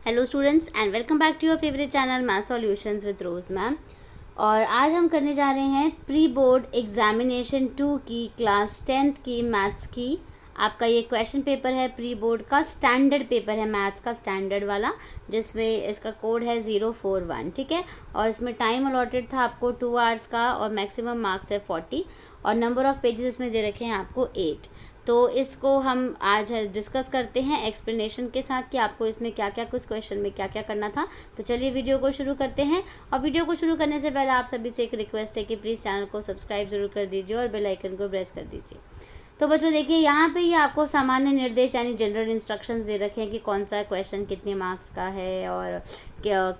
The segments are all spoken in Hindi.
Hello students and welcome back to your favourite channel math solutions with Rose ma'am. और आज हम करने जा रहे हैं प्री बोर्ड एग्जामिनेशन 2 की क्लास 10th की मैथ्स की। आपका ये क्वेश्चन पेपर है प्री बोर्ड का, स्टैंडर्ड पेपर है मैथ्स का, स्टैंडर्ड वाला, जिसमें इसका कोड है 041। ठीक है, और इसमें टाइम अलॉटेड था आपको 2 आवर्स का और मैक्सिमम मार्क्स है 40 और नंबर ऑफ़ पेजेस इसमें दे रखे हैं आपको 8। तो इसको हम आज डिस्कस करते हैं एक्सप्लेनेशन के साथ कि आपको इसमें क्या क्या, कुछ क्वेश्चन में क्या क्या करना था। तो चलिए वीडियो को शुरू करते हैं। और वीडियो को शुरू करने से पहले आप सभी से एक रिक्वेस्ट है कि प्लीज़ चैनल को सब्सक्राइब जरूर कर दीजिए और बेल आइकन को प्रेस कर दीजिए। तो बच्चों देखिए, यहाँ पे ये आपको सामान्य निर्देश यानी जनरल इंस्ट्रक्शंस दे रखे हैं कि कौन सा क्वेश्चन कितने मार्क्स का है और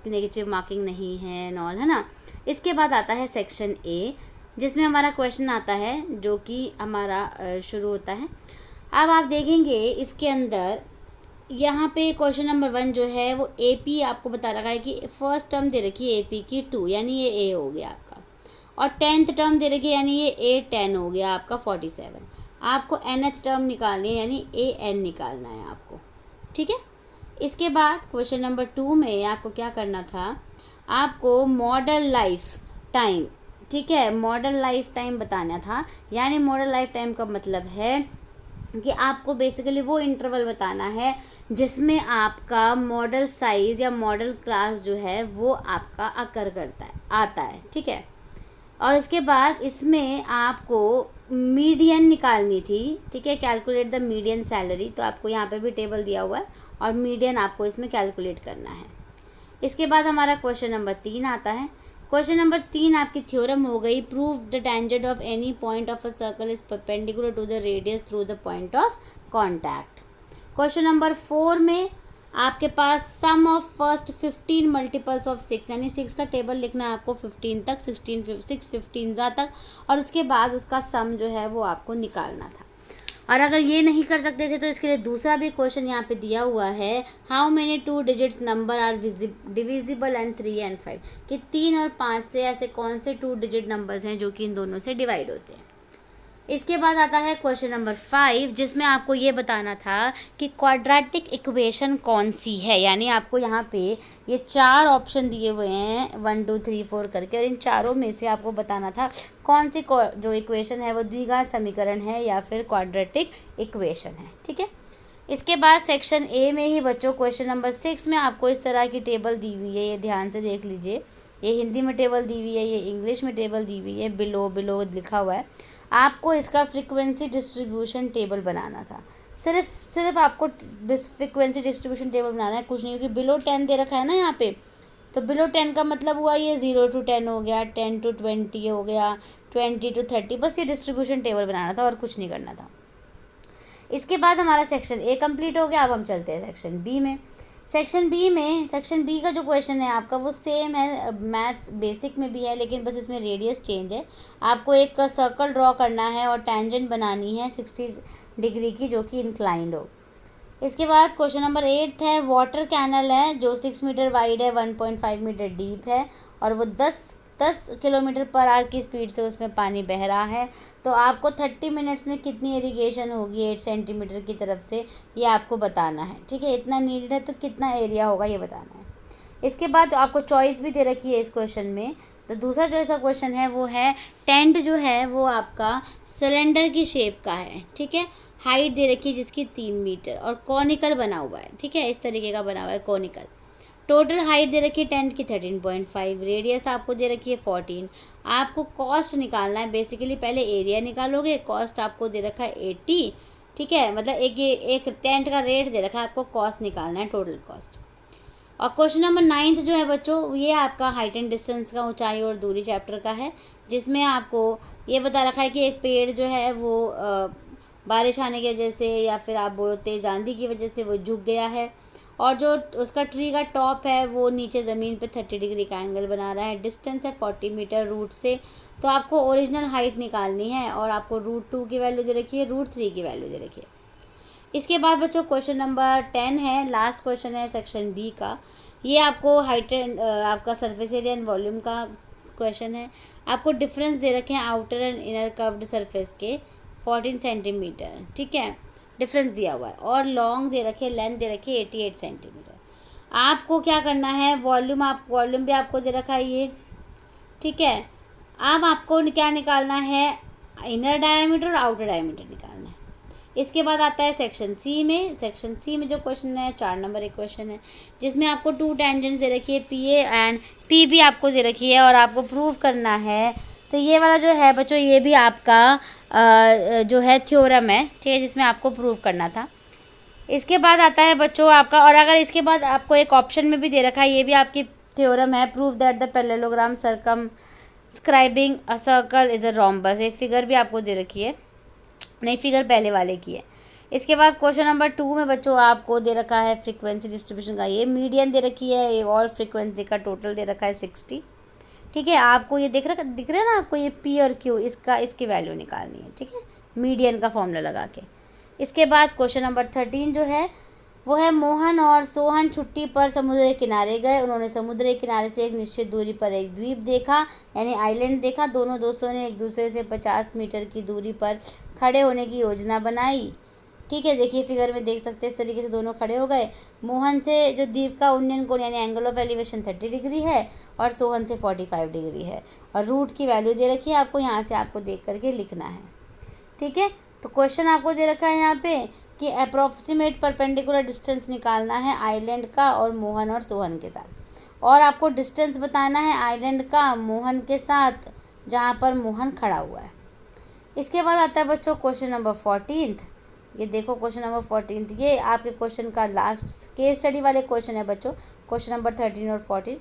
नेगेटिव मार्किंग नहीं है नॉल, है ना। इसके बाद आता है सेक्शन ए, जिसमें हमारा क्वेश्चन आता है जो कि हमारा शुरू होता है। अब आप देखेंगे इसके अंदर यहाँ पे क्वेश्चन नंबर 1 जो है वो एपी आपको बता रखा है कि फर्स्ट टर्म दे रखी है एपी की 2, यानी ये ए हो गया आपका, और 10th टर्म दे रखी है यानी ये ए 10 हो गया आपका 47। आपको nth टर्म निकालनी है यानी ए एन निकालना है आपको। ठीक है, इसके बाद क्वेश्चन नंबर 2 में आपको क्या करना था, आपको मॉडल लाइफ टाइम, ठीक है, मॉडल लाइफ टाइम बताना था। यानी मॉडल लाइफ टाइम का मतलब है कि आपको बेसिकली वो इंटरवल बताना है जिसमें आपका मॉडल साइज़ या मॉडल क्लास जो है वो आपका अकर करता है, आता है। ठीक है, और इसके बाद इसमें आपको मीडियन निकालनी थी। ठीक है, कैलकुलेट द मीडियन सैलरी, तो आपको यहाँ पे भी टेबल दिया हुआ है और मीडियन आपको इसमें कैलकुलेट करना है। इसके बाद हमारा क्वेश्चन नंबर 3 आता है। क्वेश्चन नंबर 3 आपकी थ्योरम हो गई, prove the tangent of any point of a circle is perpendicular to the radius through the point of contact. Question number 4 में आपके पास sum of first 15 multiples of 6, यानी 6 का टेबल लिखना है आपको 15 तक, 6 15 तक, और उसके बाद उसका सम जो है वो आपको निकालना था। और अगर ये नहीं कर सकते थे तो इसके लिए दूसरा भी क्वेश्चन यहाँ पे दिया हुआ है, how many 2 digits number are divisible and 3 and 5, कि 3 और 5 से ऐसे कौन से 2 डिजिट नंबर्स हैं जो कि इन दोनों से डिवाइड होते हैं। इसके बाद आता है क्वेश्चन नंबर 5, जिसमें आपको ये बताना था कि क्वाड्रेटिक इक्वेशन कौन सी है। यानी आपको यहाँ पे ये 4 ऑप्शन दिए हुए हैं 1 2 3 4 करके, और इन चारों में से आपको बताना था कौन सी जो इक्वेशन है वो द्विघात समीकरण है या फिर क्वाड्रेटिक इक्वेशन है। ठीक है, इसके बाद सेक्शन ए में ही बच्चों क्वेश्चन नंबर 6 में आपको इस तरह की टेबल दी हुई है, ये ध्यान से देख लीजिए। ये हिंदी में टेबल दी हुई है, ये इंग्लिश में टेबल दी हुई है, बिलो लिखा हुआ है। आपको इसका फ्रीक्वेंसी डिस्ट्रीब्यूशन टेबल बनाना था। सिर्फ आपको फ्रीक्वेंसी डिस्ट्रीब्यूशन टेबल बनाना है, कुछ नहीं, क्योंकि बिलो 10 दे रखा है ना यहाँ पे। तो बिलो 10 का मतलब हुआ ये 0 to 10 हो गया, 10 to 20 हो गया, 20 to 30, बस ये डिस्ट्रीब्यूशन टेबल बनाना था और कुछ नहीं करना था। इसके बाद हमारा सेक्शन ए कंप्लीट हो गया। अब हम चलते हैं सेक्शन बी में। सेक्शन बी का जो क्वेश्चन है आपका वो सेम है, मैथ्स बेसिक में भी है, लेकिन बस इसमें रेडियस चेंज है। आपको एक सर्कल ड्रॉ करना है और टेंजेंट बनानी है 60 डिग्री की, जो कि इंक्लाइंड हो। इसके बाद क्वेश्चन नंबर 8 है, वाटर कैनल है जो 6 मीटर वाइड है, 1.5 मीटर डीप है, और वो 10 किलोमीटर पर आवर की स्पीड से उसमें पानी बह रहा है। तो आपको 30 मिनट्स में कितनी इरिगेशन होगी 8 सेंटीमीटर की तरफ से, ये आपको बताना है। ठीक है, इतना नीड है तो कितना एरिया होगा ये बताना है। इसके बाद आपको चॉइस भी दे रखी है इस क्वेश्चन में। तो दूसरा जो ऐसा क्वेश्चन है वो है, टेंट जो है वो आपका सिलेंडर की शेप का है। ठीक है, हाइट दे रखी है जिसकी 3 मीटर और कॉनिकल बना हुआ है। ठीक है, इस तरीके का बना हुआ है कॉनिकल। टोटल हाइट दे रखी है टेंट की 13.5, रेडियस आपको दे रखी है 14। आपको कॉस्ट निकालना है, बेसिकली पहले एरिया निकालोगे, कॉस्ट आपको दे रखा है 80। ठीक है, मतलब एक टेंट का रेट दे रखा है, आपको कॉस्ट निकालना है, टोटल कॉस्ट। और क्वेश्चन नंबर 9 जो है बच्चों, ये आपका हाइट एंड डिस्टेंस का, ऊंचाई और दूरी चैप्टर का है, जिसमें आपको ये बता रखा है कि एक पेड़ जो है वो बारिश आने की वजह से या फिर आप बोलो तेज आंधी की वजह से वो झुक गया है, और जो उसका ट्री का टॉप है वो नीचे ज़मीन पे 30 डिग्री का एंगल बना रहा है। डिस्टेंस है 40 मीटर रूट से। तो आपको ओरिजिनल हाइट निकालनी है, और आपको √2 की वैल्यू दे रखी है, √3 की वैल्यू दे रखी है। इसके बाद बच्चों क्वेश्चन नंबर 10 है, लास्ट क्वेश्चन है सेक्शन बी का। ये आपको हाइट एंड आपका सरफेस एरिया एंड वॉल्यूम का क्वेश्चन है। आपको डिफरेंस दे रखे हैं outer and inner curved surface के 14 सेंटीमीटर। ठीक है, डिफरेंस दिया हुआ है, और लॉन्ग दे रखे, लेंथ दे रखी है 88 सेंटीमीटर। आपको क्या करना है, वॉल्यूम भी आपको दे रखा है ये, ठीक है। अब आपको क्या निकालना है, इनर डायमीटर और आउटर डायमीटर निकालना है। इसके बाद आता है सेक्शन सी में। सेक्शन सी में जो क्वेश्चन है 4 नंबर एक क्वेश्चन है, जिसमें आपको 2 टेंजेंट दे रखी है, P A and P B आपको दे रखी है और आपको प्रूव करना है। तो ये वाला जो है बच्चों, ये भी आपका जो है थ्योरम है, ठीक है, जिसमें आपको प्रूव करना था। इसके बाद आता है बच्चों आपका, और अगर इसके बाद आपको एक ऑप्शन में भी दे रखा है, ये भी आपकी थ्योरम है, prove that the parallelogram circumscribing a circle is a rhombus. एक फिगर भी आपको दे रखी है, नहीं फिगर पहले वाले की है। इसके बाद क्वेश्चन नंबर 2 में बच्चों आपको दे रखा है फ्रीक्वेंसी डिस्ट्रीब्यूशन का, ये मीडियन दे रखी है और फ्रीक्वेंसी का टोटल दे रखा है 60, ठीक है। आपको ये दिख रहा है ना आपको, ये पी और क्यू, इसकी वैल्यू निकालनी है, ठीक है, मीडियन का फॉर्मूला लगा के। इसके बाद क्वेश्चन नंबर 13 जो है वो है, मोहन और सोहन छुट्टी पर समुद्र के किनारे गए। उन्होंने समुद्र के किनारे से एक निश्चित दूरी पर एक द्वीप देखा, यानी आइलैंड देखा। दोनों दोस्तों ने एक दूसरे से 50 मीटर की दूरी पर खड़े होने की योजना बनाई, ठीक है। देखिए फिगर में देख सकते हैं, इस तरीके से दोनों खड़े हो गए। मोहन से जो द्वीप का उन्नयन कोण यानी एंगल ऑफ एलिवेशन 30 डिग्री है और सोहन से 45 डिग्री है, और रूट की वैल्यू दे रखी है आपको, यहाँ से आपको देख करके लिखना है, ठीक है। तो क्वेश्चन आपको दे रखा है यहाँ पे कि अप्रॉक्सीमेट परपेंडिकुलर डिस्टेंस निकालना है आइलैंड का और मोहन और सोहन के साथ, और आपको डिस्टेंस बताना है आइलैंड का मोहन के साथ जहाँ पर मोहन खड़ा हुआ है। इसके बाद आता है बच्चों क्वेश्चन नंबर 14। ये देखो क्वेश्चन नंबर 14, ये आपके क्वेश्चन का लास्ट केस स्टडी वाले क्वेश्चन है बच्चों, क्वेश्चन नंबर 13 और 14।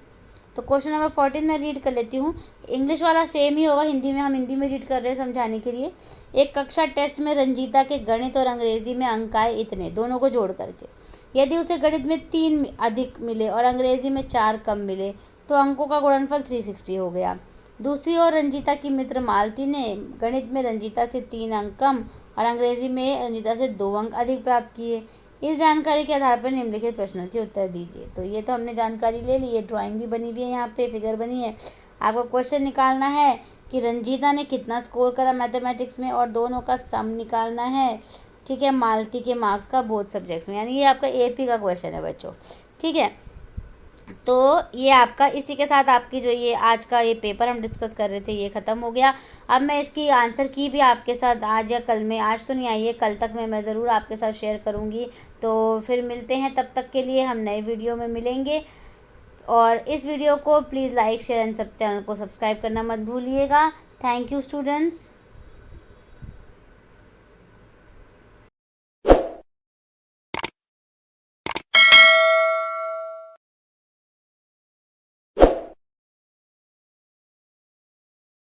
तो क्वेश्चन नंबर 14 मैं रीड कर लेती हूँ। इंग्लिश वाला सेम ही होगा, हिंदी में हम हिंदी में रीड कर रहे हैं समझाने के लिए। एक कक्षा टेस्ट में रंजीता के गणित और अंग्रेजी में अंक आए इतने, दोनों को जोड़ करके। यदि उसे गणित में 3 अधिक मिले और अंग्रेजी में 4 कम मिले तो अंकों का गुणनफल 360 हो गया। दूसरी ओर रंजीता की मित्र मालती ने गणित में रंजीता से 3 अंक कम और अंग्रेजी में रंजीता से 2 अंक अधिक प्राप्त किए। इस जानकारी के आधार पर निम्नलिखित प्रश्नों के उत्तर दीजिए। तो ये तो हमने जानकारी ले ली, ये ड्राइंग भी बनी हुई है, यहाँ पे फिगर बनी है। आपको क्वेश्चन निकालना है कि रंजीता ने कितना स्कोर करा मैथमेटिक्स में, और दोनों का सम निकालना है, ठीक है, मालती के मार्क्स का बोथ सब्जेक्ट्स में, यानी ये आपका AP का क्वेश्चन है बच्चों, ठीक है। तो ये आपका, इसी के साथ आपकी जो ये आज का ये पेपर हम डिस्कस कर रहे थे ये ख़त्म हो गया। अब मैं इसकी आंसर की भी आपके साथ आज या कल में, आज तो नहीं आई है, कल तक में मैं ज़रूर आपके साथ शेयर करूँगी। तो फिर मिलते हैं, तब तक के लिए हम नए वीडियो में मिलेंगे। और इस वीडियो को प्लीज़ लाइक शेयर एंड सब चैनल को सब्सक्राइब करना मत भूलिएगा। Thank you students.